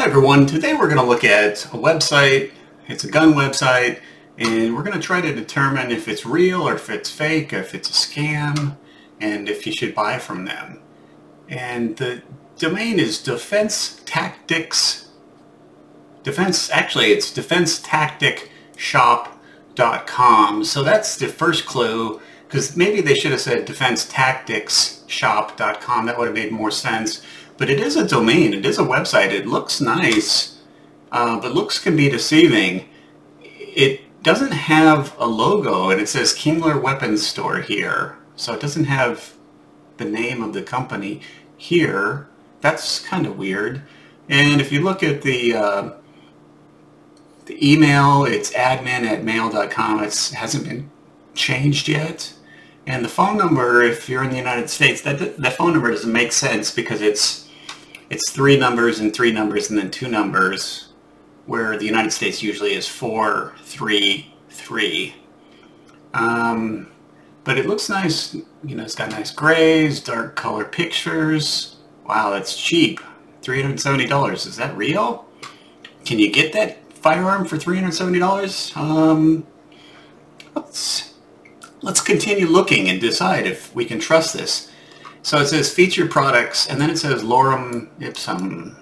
Hi everyone, today we're going to look at a website. It's a gun website, and we're going to try to determine if it's real or if it's fake, if it's a scam, and if you should buy from them. And the domain is defensetacticshop.com. So that's the first clue, because maybe they should have said defensetacticshop.com. That would have made more sense. But it is a domain, it is a website, it looks nice, but looks can be deceiving. It doesn't have a logo, and it says Kingler Weapons Store here, so it doesn't have the name of the company here. That's kind of weird. And if you look at the email, it's admin@mail.com. It hasn't been changed yet. And the phone number, if you're in the United States, that phone number doesn't make sense, because it's 3 numbers and 3 numbers and then 2 numbers, where the United States usually is 433. But it looks nice. You know, it's got nice grays, dark color pictures. Wow, that's cheap. $370. Is that real? Can you get that firearm for $370? Let's continue looking and decide if we can trust this. So it says featured products, and then it says lorem ipsum.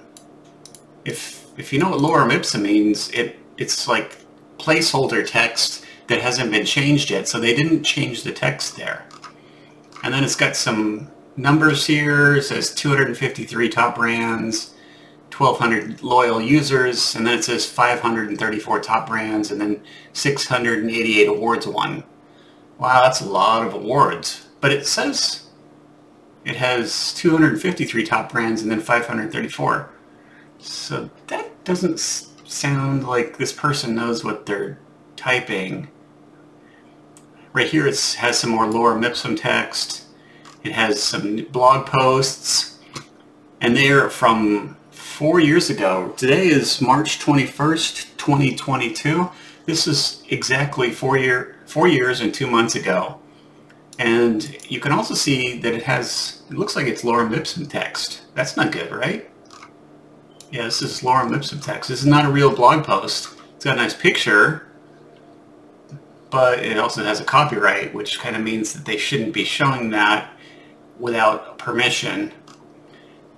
If you know what lorem ipsum means, it's like placeholder text that hasn't been changed yet, so they didn't change the text there. And then it's got some numbers here. It says 253 top brands, 1,200 loyal users, and then it says 534 top brands, and then 688 awards won. Wow, that's a lot of awards. But it says it has 253 top brands and then 534. So that doesn't sound like this person knows what they're typing. Right here it has some more lorem ipsum text. It has some blog posts, and they're from 4 years ago. Today is March 21st, 2022. This is exactly 4 years and 2 months ago. And you can also see that it looks like it's lorem ipsum text. That's not good, right? Yeah, this is lorem ipsum text. This is not a real blog post. It's got a nice picture, but it also has a copyright, which kind of means that they shouldn't be showing that without permission.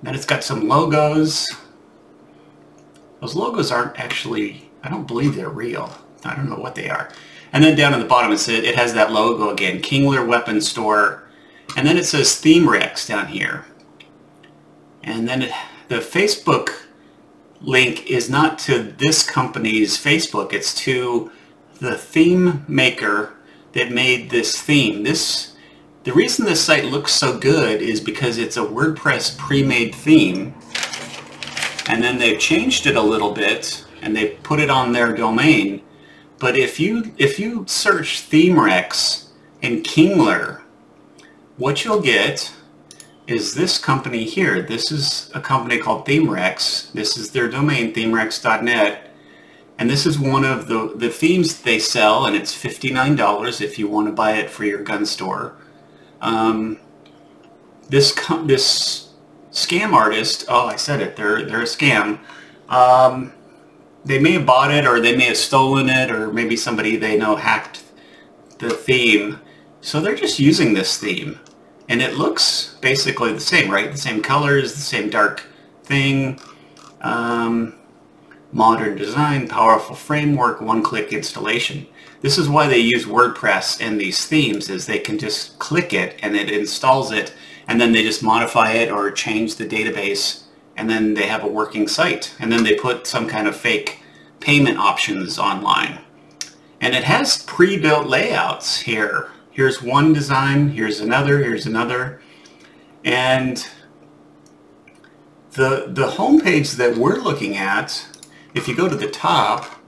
Then it's got some logos. Those logos aren't actually, I don't believe they're real. I don't know what they are. And then down at the bottom it has that logo again, Kingler Weapons Store. And then it says Theme Rex down here. And then the Facebook link is not to this company's Facebook, it's to the theme maker that made this theme. The reason this site looks so good is because it's a WordPress pre-made theme, and then they've changed it a little bit and they put it on their domain. But if you search Theme Rex and Kingler, what you'll get is this company here. This is a company called Theme Rex. This is their domain, themerex.net. And this is one of the themes they sell, and it's $59 if you want to buy it for your gun store. This scam artist, oh, I said it, they're a scam. They may have bought it, or they may have stolen it, or maybe somebody they know hacked the theme. So they're just using this theme. And it looks basically the same, right? The same colors, the same dark thing. Modern design, powerful framework, one-click installation. This is why they use WordPress and these themes, is they can just click it and it installs it, and then they just modify it or change the database, and then they have a working site. And then they put some kind of fake payment options online. And it has pre-built layouts here. Here's one design, here's another. And the homepage that we're looking at, if you go to the top,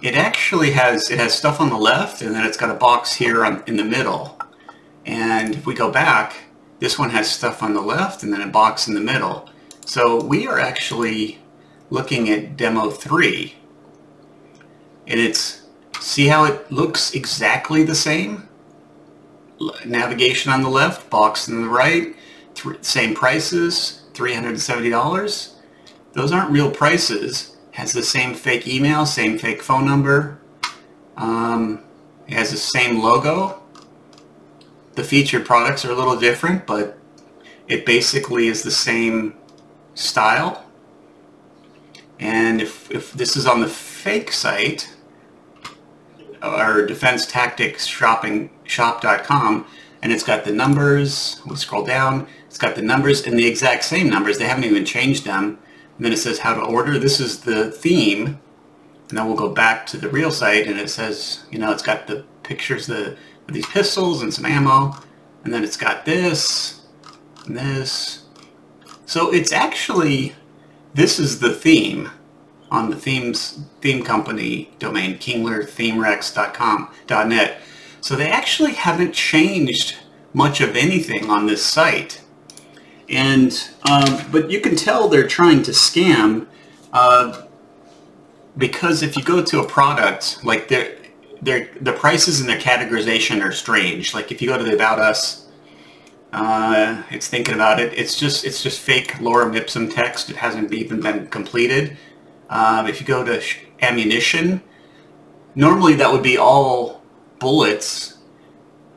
it actually has stuff on the left, and then it's got a box here in the middle. And if we go back, this one has stuff on the left and then a box in the middle. So we are actually looking at demo 3, and see how it looks exactly the same? Navigation on the left, box on the right, same prices, $370. those aren't real prices. Has the same fake email, same fake phone number. It has the same logo. The featured products are a little different, but it basically is the same style. And if this is on the fake site, or Defense Tactics shop.com, and it's got the numbers, we'll scroll down, it's got the numbers and the exact same numbers, they haven't even changed them. And then it says how to order. This is the theme. And then we'll go back to the real site, and it says, you know, it's got the pictures of these pistols and some ammo. And then it's got this and this. So it's actually, this is the theme on the theme company domain, kinglerthemerex.com.net. So they actually haven't changed much of anything on this site. And but you can tell they're trying to scam, because if you go to a product, like the prices and their categorization are strange. Like if you go to the About Us, it's thinking about it. It's just fake lorem ipsum text. It hasn't even been completed. If you go to ammunition, normally that would be all bullets.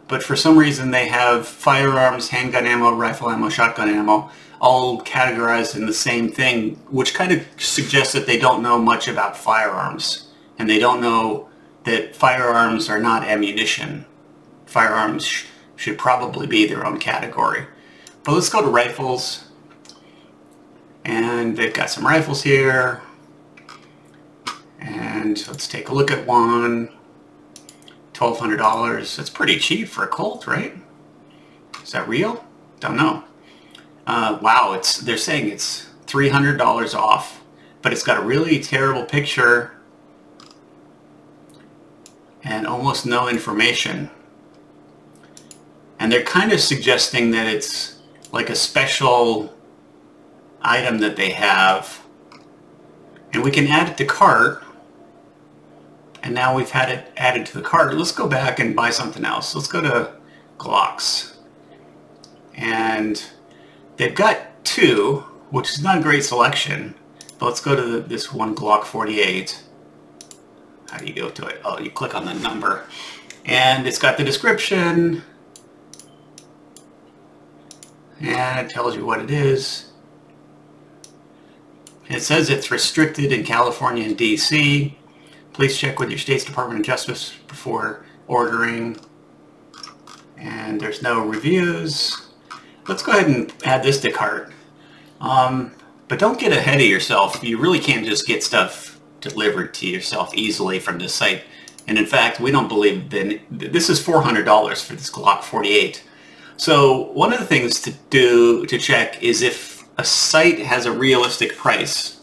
But for some reason they have firearms, handgun ammo, rifle ammo, shotgun ammo, all categorized in the same thing, which kind of suggests that they don't know much about firearms. And they don't know that firearms are not ammunition. Firearms should probably be their own category. But let's go to rifles. And they've got some rifles here. And let's take a look at one. $1,200. That's pretty cheap for a Colt, right? Is that real? Don't know. Wow, they're saying it's $300 off, but it's got a really terrible picture and almost no information. And they're kind of suggesting that it's like a special item that they have, and we can add it to cart. And now we've had it added to the cart. Let's go back and buy something else. Let's go to Glocks. And they've got two, which is not a great selection. But let's go to this one Glock 48. How do you go to it? Oh, you click on the number. And it's got the description. And it tells you what it is. It says it's restricted in California and DC. Please check with your state's Department of Justice before ordering. And there's no reviews. Let's go ahead and add this to cart. But don't get ahead of yourself. You really can't just get stuff delivered to yourself easily from this site. And in fact, we don't believe that this is $400 for this Glock 48. So one of the things to check is if a site has a realistic price.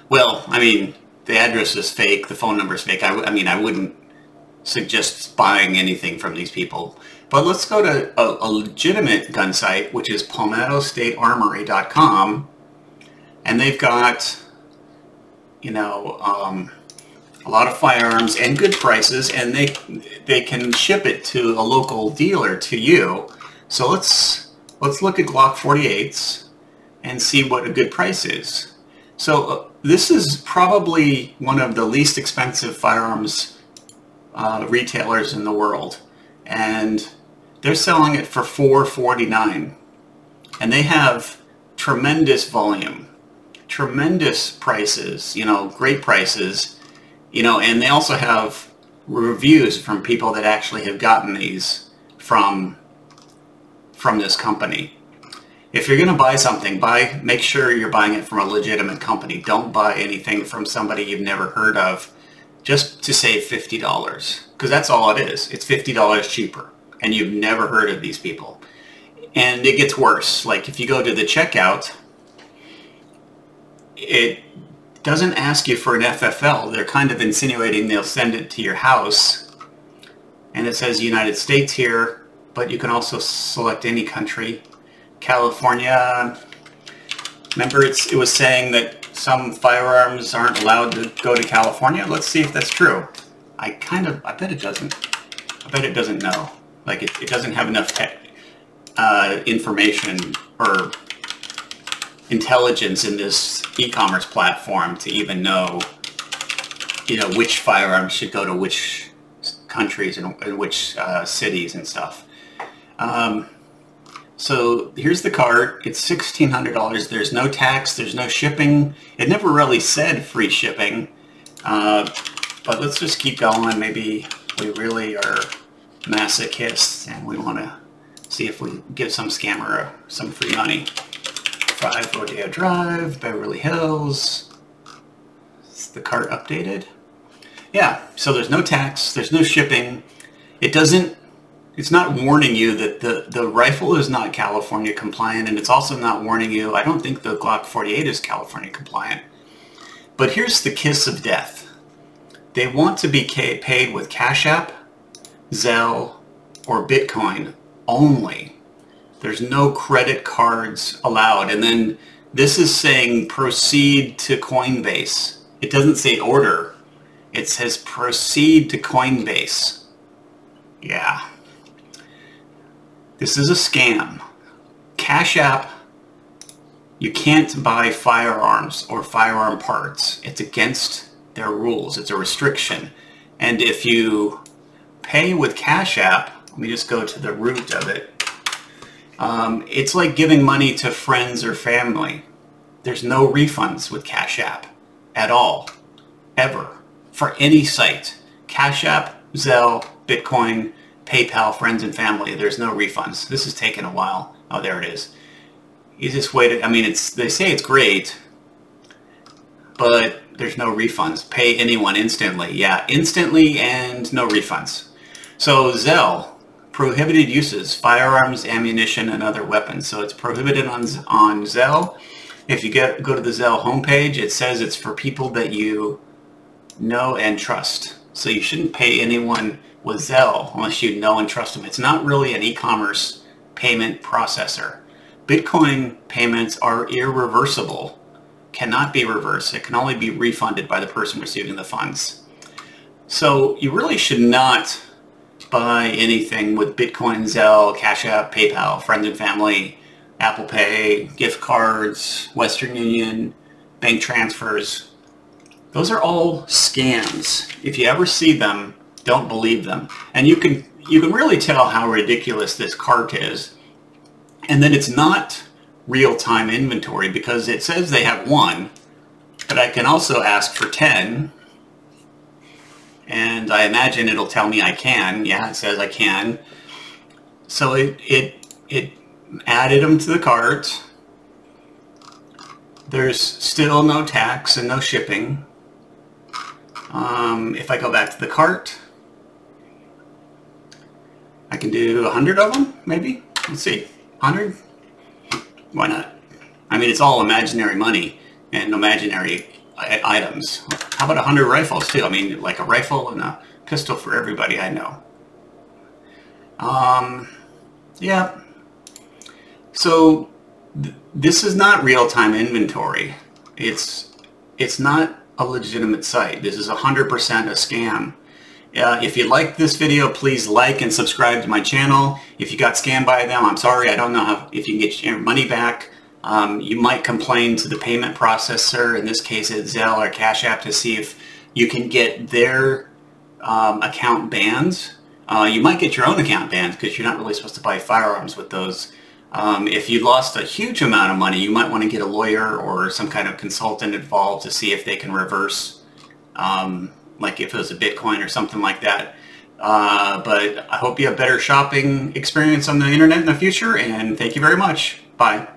Well, I mean, the address is fake, the phone number is fake. I mean, I wouldn't suggest buying anything from these people. But let's go to a legitimate gun site, which is PalmettoStateArmory.com. And they've got, you know, a lot of firearms and good prices, and they can ship it to a local dealer to you. So let's look at Glock 48s and see what a good price is. So this is probably one of the least expensive firearms retailers in the world, and they're selling it for $449, and they have tremendous volume, tremendous prices, you know, great prices, you know, and they also have reviews from people that actually have gotten these from this company. If you're going to buy something, make sure you're buying it from a legitimate company. Don't buy anything from somebody you've never heard of just to save $50, because that's all it is. It's $50 cheaper, and you've never heard of these people. And it gets worse. Like if you go to the checkout, it doesn't ask you for an FFL. They're kind of insinuating they'll send it to your house. And it says United States here, but you can also select any country. California, remember it was saying that some firearms aren't allowed to go to California? Let's see if that's true. I bet it doesn't. I bet it doesn't know. Like it doesn't have enough information or intelligence in this e-commerce platform to even know, you know, which firearms should go to which countries and which cities and stuff. So here's the cart. It's $1,600. There's no tax. There's no shipping. It never really said free shipping. But let's just keep going. Maybe we really are masochists and we want to see if we give some scammer some free money. 5 Rodeo Drive, Beverly Hills. Is the cart updated? Yeah, so there's no tax, there's no shipping. It's not warning you that the rifle is not California compliant, and it's also not warning you, I don't think the Glock 48 is California compliant. But here's the kiss of death. They want to be paid with Cash App, Zelle, or Bitcoin only. There's no credit cards allowed. And then this is saying proceed to Coinbase. It doesn't say order. It says proceed to Coinbase. Yeah. This is a scam. Cash App, you can't buy firearms or firearm parts. It's against their rules. It's a restriction. And if you pay with Cash App, let me just go to the root of it. It's like giving money to friends or family. There's no refunds with Cash App at all, ever, for any site. Cash App, Zelle, Bitcoin, PayPal, friends and family, there's no refunds. This has taken a while. Oh, there it is. You just waited. I mean, they say it's great, but there's no refunds. Pay anyone instantly. Yeah, instantly and no refunds. So Zelle, prohibited uses, firearms, ammunition, and other weapons. So it's prohibited on Zelle. If you go to the Zelle homepage, it says it's for people that you know and trust. So you shouldn't pay anyone with Zelle unless you know and trust them. It's not really an e-commerce payment processor. Bitcoin payments are irreversible, cannot be reversed. It can only be refunded by the person receiving the funds. So you really should not buy anything with Bitcoin, Zelle, Cash App, PayPal, friends and family, Apple Pay, gift cards, Western Union, bank transfers. Those are all scams. If you ever see them, don't believe them. And you can really tell how ridiculous this cart is. And then it's not real-time inventory because it says they have 1, but I can also ask for 10. And I imagine it'll tell me I can. Yeah, it says I can. So it added them to the cart. There's still no tax and no shipping. If I go back to the cart, I can do 100 of them, maybe. Let's see, 100? Why not? I mean, it's all imaginary money and imaginary items. How about 100 rifles too? I mean, like a rifle and a pistol for everybody I know. Yeah. So this is not real-time inventory. It's not a legitimate site. This is 100% a scam. If you like this video, please like and subscribe to my channel. If you got scammed by them, I'm sorry. I don't know if you can get your money back. You might complain to the payment processor, in this case it's Zelle or Cash App, to see if you can get their account banned. You might get your own account banned because you're not really supposed to buy firearms with those. If you lost a huge amount of money, you might want to get a lawyer or some kind of consultant involved to see if they can reverse, like if it was a Bitcoin or something like that. But I hope you have better shopping experience on the internet in the future, and thank you very much. Bye.